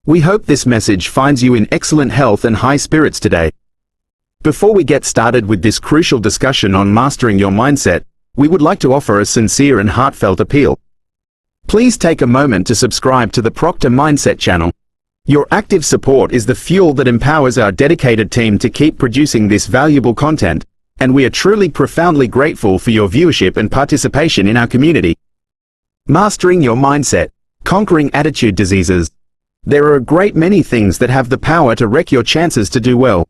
We hope this message finds you in excellent health and high spirits today. Before we get started with this crucial discussion on mastering your mindset, we would like to offer a sincere and heartfelt appeal. Please take a moment to subscribe to the Proctor Mindset channel. Your active support is the fuel that empowers our dedicated team to keep producing this valuable content, and we are truly profoundly grateful for your viewership and participation in our community. Mastering your mindset, conquering attitude diseases. There are a great many things that have the power to wreck your chances to do well.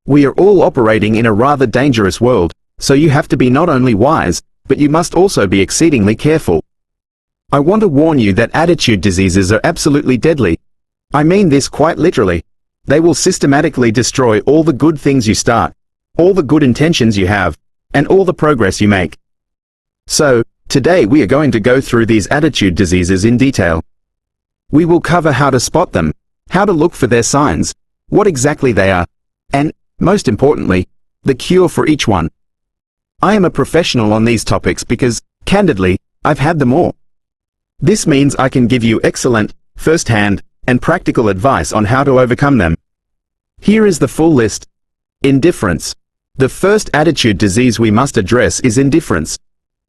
We are all operating in a rather dangerous world, so you have to be not only wise, but you must also be exceedingly careful. I want to warn you that attitude diseases are absolutely deadly. I mean this quite literally. They will systematically destroy all the good things you start, all the good intentions you have, and all the progress you make. So, today we are going to go through these attitude diseases in detail. We will cover how to spot them, how to look for their signs, what exactly they are, and, most importantly, the cure for each one. I am a professional on these topics because, candidly, I've had them all. This means I can give you excellent, first-hand, and practical advice on how to overcome them. Here is the full list. Indifference. The first attitude disease we must address is indifference.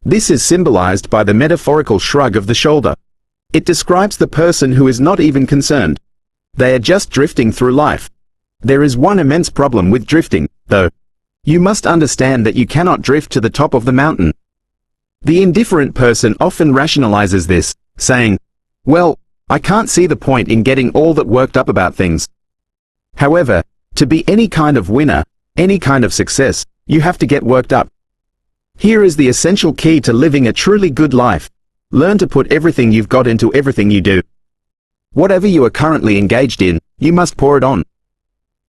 This is symbolized by the metaphorical shrug of the shoulder. It describes the person who is not even concerned. They are just drifting through life. There is one immense problem with drifting, though. You must understand that you cannot drift to the top of the mountain. The indifferent person often rationalizes this, saying, "Well, I can't see the point in getting all that worked up about things." However, to be any kind of winner, any kind of success, you have to get worked up. Here is the essential key to living a truly good life. Learn to put everything you've got into everything you do. Whatever you are currently engaged in, you must pour it on.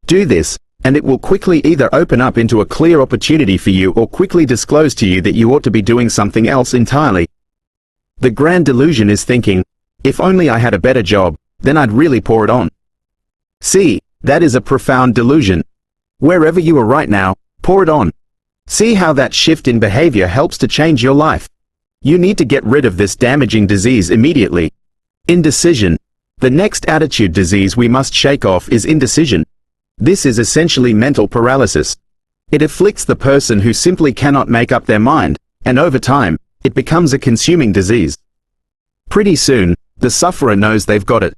Do this, and it will quickly either open up into a clear opportunity for you or quickly disclose to you that you ought to be doing something else entirely. The grand delusion is thinking, if only I had a better job, then I'd really pour it on. See, that is a profound delusion. Wherever you are right now, pour it on. See how that shift in behavior helps to change your life. You need to get rid of this damaging disease immediately. Indecision. The next attitude disease we must shake off is indecision. This is essentially mental paralysis. It afflicts the person who simply cannot make up their mind, and over time, it becomes a consuming disease. Pretty soon, the sufferer knows they've got it.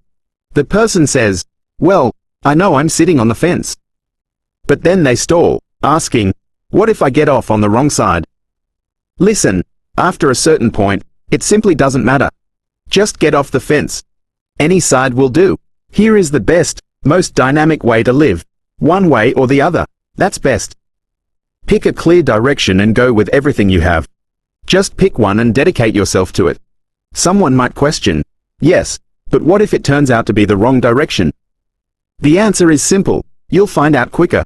The person says, "Well, I know I'm sitting on the fence." But then they stall, asking, "What if I get off on the wrong side?" Listen, after a certain point, it simply doesn't matter. Just get off the fence. Any side will do. Here is the best, most dynamic way to live. One way or the other, that's best. Pick a clear direction and go with everything you have. Just pick one and dedicate yourself to it. Someone might question, yes, but what if it turns out to be the wrong direction? The answer is simple, you'll find out quicker.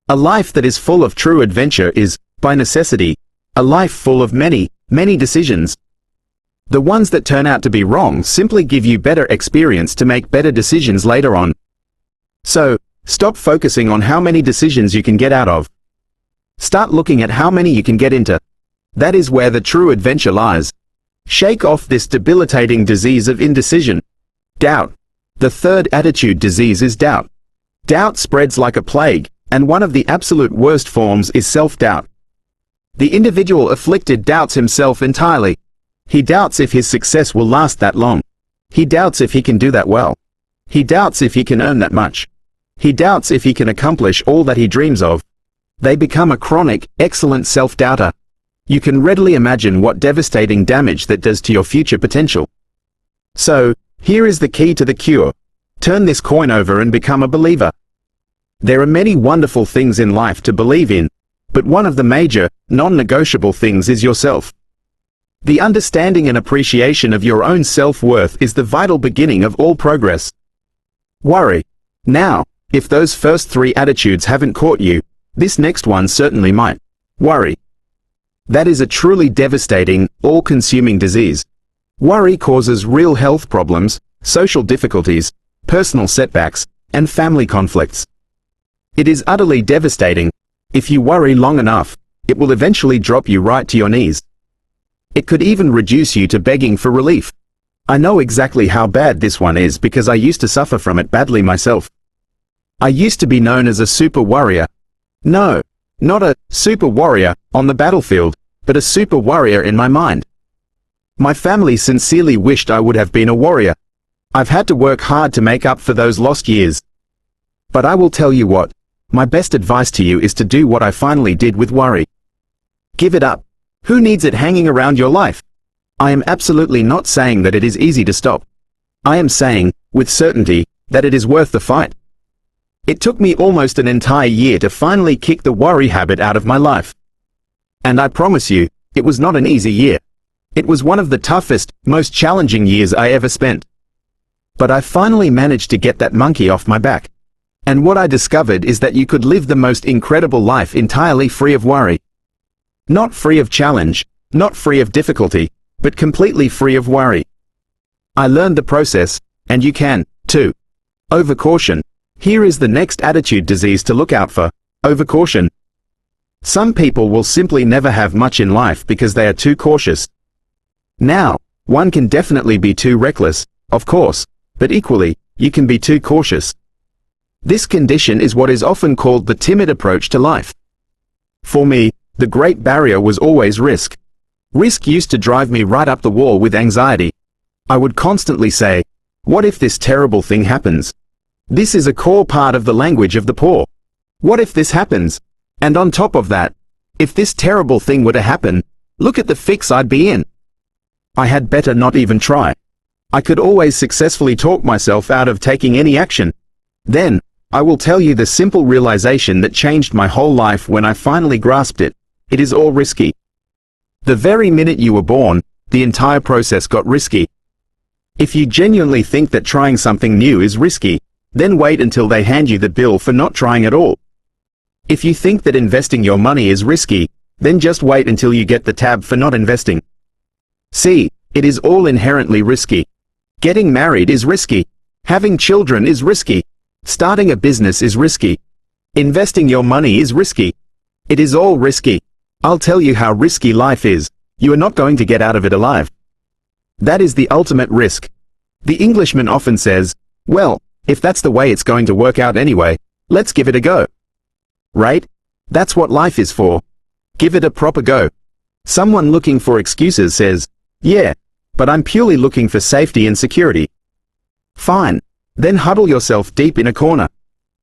A life that is full of true adventure is, by necessity, a life full of many, many decisions. The ones that turn out to be wrong simply give you better experience to make better decisions later on. So, stop focusing on how many decisions you can get out of. Start looking at how many you can get into. That is where the true adventure lies. Shake off this debilitating disease of indecision. Doubt. The third attitude disease is doubt. Doubt spreads like a plague, and one of the absolute worst forms is self-doubt. The individual afflicted doubts himself entirely. He doubts if his success will last that long. He doubts if he can do that well. He doubts if he can earn that much. He doubts if he can accomplish all that he dreams of. They become a chronic, excellent self-doubter. You can readily imagine what devastating damage that does to your future potential. So, here is the key to the cure. Turn this coin over and become a believer. There are many wonderful things in life to believe in, but one of the major, non-negotiable things is yourself. The understanding and appreciation of your own self-worth is the vital beginning of all progress. Worry. Now, if those first three attitudes haven't caught you, this next one certainly might. Worry. That is a truly devastating, all-consuming disease. Worry causes real health problems, social difficulties, personal setbacks, and family conflicts. It is utterly devastating. If you worry long enough, it will eventually drop you right to your knees. It could even reduce you to begging for relief. I know exactly how bad this one is because I used to suffer from it badly myself. I used to be known as a super warrior. No, not a super warrior on the battlefield, but a super warrior in my mind. My family sincerely wished I would have been a warrior. I've had to work hard to make up for those lost years. But I will tell you what, my best advice to you is to do what I finally did with worry. Give it up. Who needs it hanging around your life? I am absolutely not saying that it is easy to stop. I am saying, with certainty, that it is worth the fight. It took me almost an entire year to finally kick the worry habit out of my life. And I promise you, it was not an easy year. It was one of the toughest, most challenging years I ever spent. But I finally managed to get that monkey off my back. And what I discovered is that you could live the most incredible life entirely free of worry. Not free of challenge, not free of difficulty, but completely free of worry. I learned the process, and you can, too. Overcaution. Here is the next attitude disease to look out for: overcaution. Some people will simply never have much in life because they are too cautious. Now, one can definitely be too reckless, of course, but equally, you can be too cautious. This condition is what is often called the timid approach to life. For me, the great barrier was always risk. Risk used to drive me right up the wall with anxiety. I would constantly say, what if this terrible thing happens? This is a core part of the language of the poor. What if this happens? And on top of that, if this terrible thing were to happen, look at the fix I'd be in. I had better not even try. I could always successfully talk myself out of taking any action. Then, I will tell you the simple realization that changed my whole life when I finally grasped it. It is all risky. The very minute you were born, the entire process got risky. If you genuinely think that trying something new is risky, then wait until they hand you the bill for not trying at all. If you think that investing your money is risky, then just wait until you get the tab for not investing. See, it is all inherently risky. Getting married is risky. Having children is risky. Starting a business is risky. Investing your money is risky. It is all risky. I'll tell you how risky life is. You are not going to get out of it alive. That is the ultimate risk. The Englishman often says, well, if that's the way it's going to work out anyway, let's give it a go. Right? That's what life is for. Give it a proper go. Someone looking for excuses says, yeah, but I'm purely looking for safety and security. Fine. Then huddle yourself deep in a corner.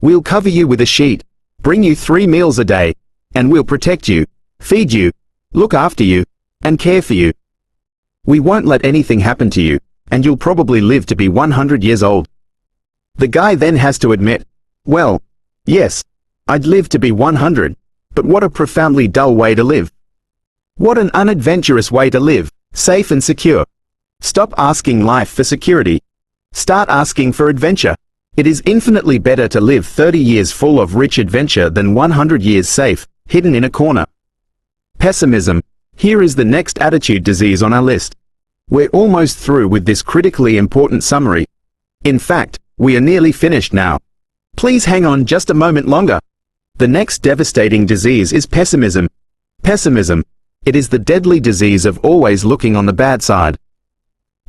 We'll cover you with a sheet, bring you 3 meals a day, and we'll protect you, feed you, look after you, and care for you. We won't let anything happen to you, and you'll probably live to be 100 years old. The guy then has to admit, well, yes, I'd live to be 100, but what a profoundly dull way to live. What an unadventurous way to live, safe and secure. Stop asking life for security. Start asking for adventure. It is infinitely better to live 30 years full of rich adventure than 100 years safe, hidden in a corner. Pessimism. Here is the next attitude disease on our list. We're almost through with this critically important summary. In fact, we are nearly finished now. Please hang on just a moment longer. The next devastating disease is pessimism. Pessimism. It is the deadly disease of always looking on the bad side.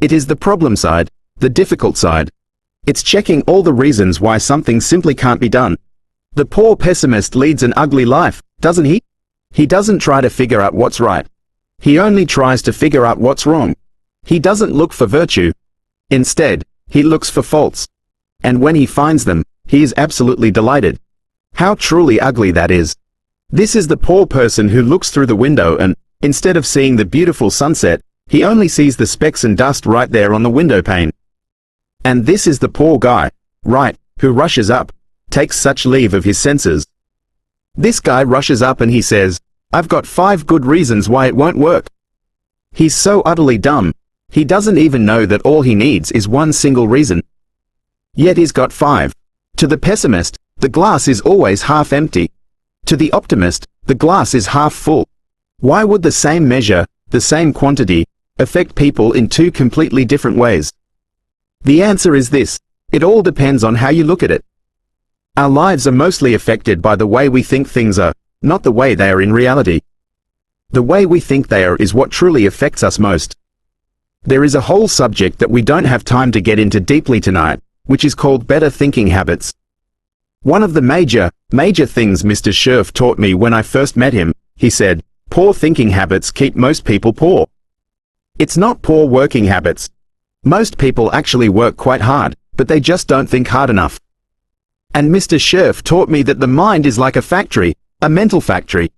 It is the problem side, the difficult side. It's checking all the reasons why something simply can't be done. The poor pessimist leads an ugly life, doesn't he? He doesn't try to figure out what's right. He only tries to figure out what's wrong. He doesn't look for virtue. Instead, he looks for faults. And when he finds them, he is absolutely delighted. How truly ugly that is. This is the poor person who looks through the window and, instead of seeing the beautiful sunset, he only sees the specks and dust right there on the window pane. And this is the poor guy, right, who rushes up, takes such leave of his senses. This guy rushes up and he says, I've got 5 good reasons why it won't work. He's so utterly dumb, he doesn't even know that all he needs is one single reason. Yet he's got 5. To the pessimist, the glass is always half empty. To the optimist, the glass is half full. Why would the same measure, the same quantity, affect people in 2 completely different ways? The answer is this: it all depends on how you look at it. Our lives are mostly affected by the way we think things are, not the way they are in reality. The way we think they are is what truly affects us most. There is a whole subject that we don't have time to get into deeply tonight, which is called better thinking habits. One of the major things Mr. Scherf taught me when I first met him, he said, poor thinking habits keep most people poor. It's not poor working habits. Most people actually work quite hard, but they just don't think hard enough. And Mr. Scherf taught me that the mind is like a factory, a mental factory.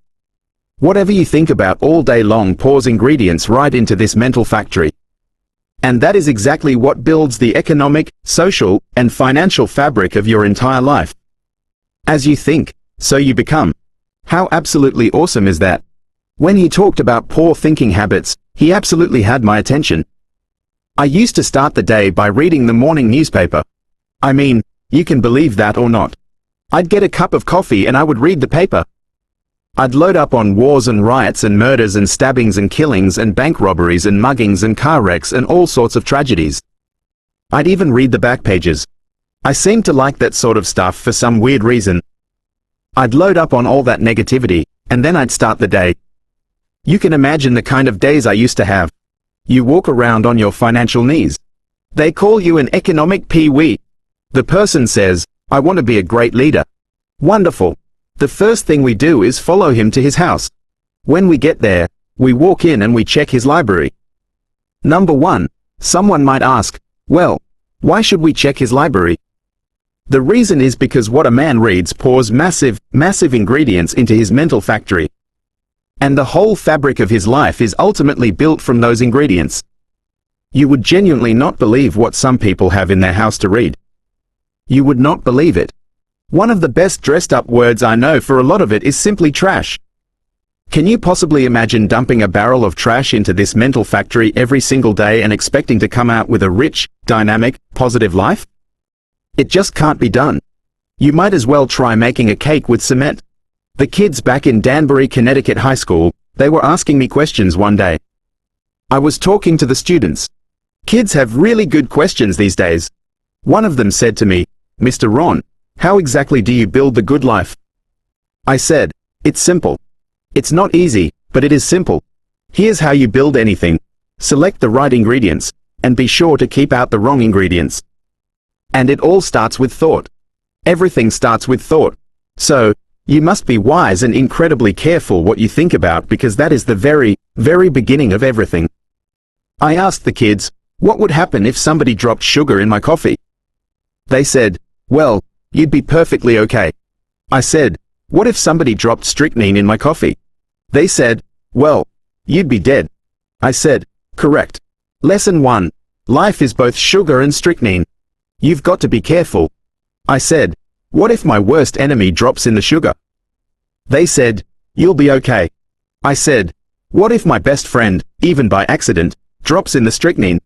Whatever you think about all day long pours ingredients right into this mental factory. And that is exactly what builds the economic, social, and financial fabric of your entire life. As you think, so you become. How absolutely awesome is that? When he talked about poor thinking habits, he absolutely had my attention. I used to start the day by reading the morning newspaper. I mean, you can believe that or not. I'd get a cup of coffee and I would read the paper. I'd load up on wars and riots and murders and stabbings and killings and bank robberies and muggings and car wrecks and all sorts of tragedies. I'd even read the back pages. I seemed to like that sort of stuff for some weird reason. I'd load up on all that negativity, and then I'd start the day. You can imagine the kind of days I used to have. You walk around on your financial knees. They call you an economic pee-wee. The person says, I want to be a great leader. Wonderful. The first thing we do is follow him to his house. When we get there, we walk in and we check his library. Number one, someone might ask, well, why should we check his library? The reason is because what a man reads pours massive ingredients into his mental factory. And the whole fabric of his life is ultimately built from those ingredients. You would genuinely not believe what some people have in their house to read. You would not believe it. One of the best dressed up words I know for a lot of it is simply trash. Can you possibly imagine dumping a barrel of trash into this mental factory every single day and expecting to come out with a rich, dynamic, positive life? It just can't be done. You might as well try making a cake with cement. The kids back in Danbury, Connecticut high school, they were asking me questions one day. I was talking to the students. Kids have really good questions these days. One of them said to me, Mr. Ron, how exactly do you build the good life? I said, it's simple. It's not easy, but it is simple. Here's how you build anything. Select the right ingredients, and be sure to keep out the wrong ingredients. And it all starts with thought. Everything starts with thought. So, you must be wise and incredibly careful what you think about because that is the very beginning of everything. I asked the kids, what would happen if somebody dropped sugar in my coffee? They said, well, you'd be perfectly okay. I said, what if somebody dropped strychnine in my coffee? They said, well, you'd be dead. I said, correct. Lesson 1. Life is both sugar and strychnine. You've got to be careful. I said, what if my worst enemy drops in the sugar? They said, you'll be okay. I said, what if my best friend, even by accident, drops in the strychnine?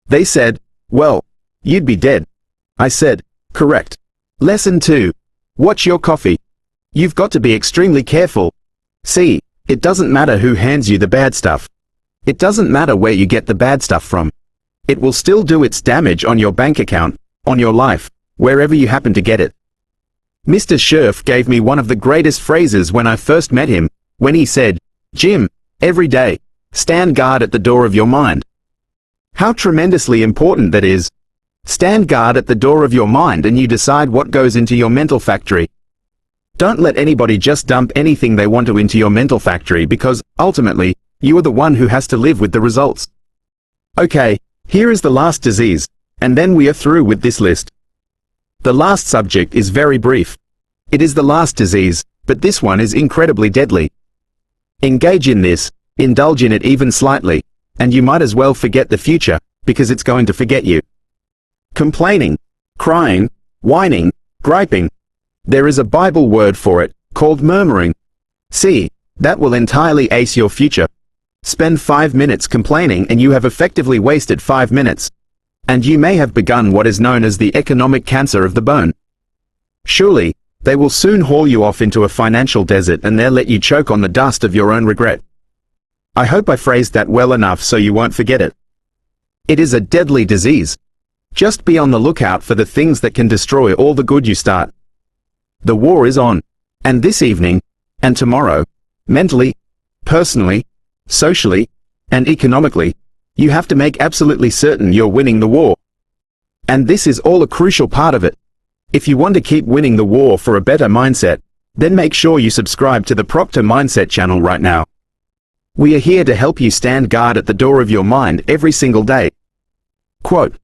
They said, well, you'd be dead. I said, correct. Lesson 2. Watch your coffee. You've got to be extremely careful. See, it doesn't matter who hands you the bad stuff. It doesn't matter where you get the bad stuff from. It will still do its damage on your bank account, on your life, wherever you happen to get it. Mr. Scherf gave me one of the greatest phrases when I first met him, when he said, Jim, every day, stand guard at the door of your mind. How tremendously important that is. Stand guard at the door of your mind and you decide what goes into your mental factory. Don't let anybody just dump anything they want to into your mental factory because, ultimately, you are the one who has to live with the results. Okay, here is the last disease, and then we are through with this list. The last subject is very brief. It is the last disease, but this one is incredibly deadly. Engage in this, indulge in it even slightly, and you might as well forget the future, because it's going to forget you. Complaining, crying, whining, griping. There is a Bible word for it, called murmuring. See, that will entirely ace your future. Spend 5 minutes complaining and you have effectively wasted 5 minutes. And you may have begun what is known as the economic cancer of the bone. Surely, they will soon haul you off into a financial desert and there let you choke on the dust of your own regret. I hope I phrased that well enough so you won't forget it. It is a deadly disease. Just be on the lookout for the things that can destroy all the good you start. The war is on. And this evening, and tomorrow, mentally, personally, socially, and economically, You have to make absolutely certain you're winning the war. And this is all a crucial part of it. If you want to keep winning the war for a better mindset, then make sure you subscribe to the Proctor Mindset channel right now. We are here to help you stand guard at the door of your mind every single day. Quote,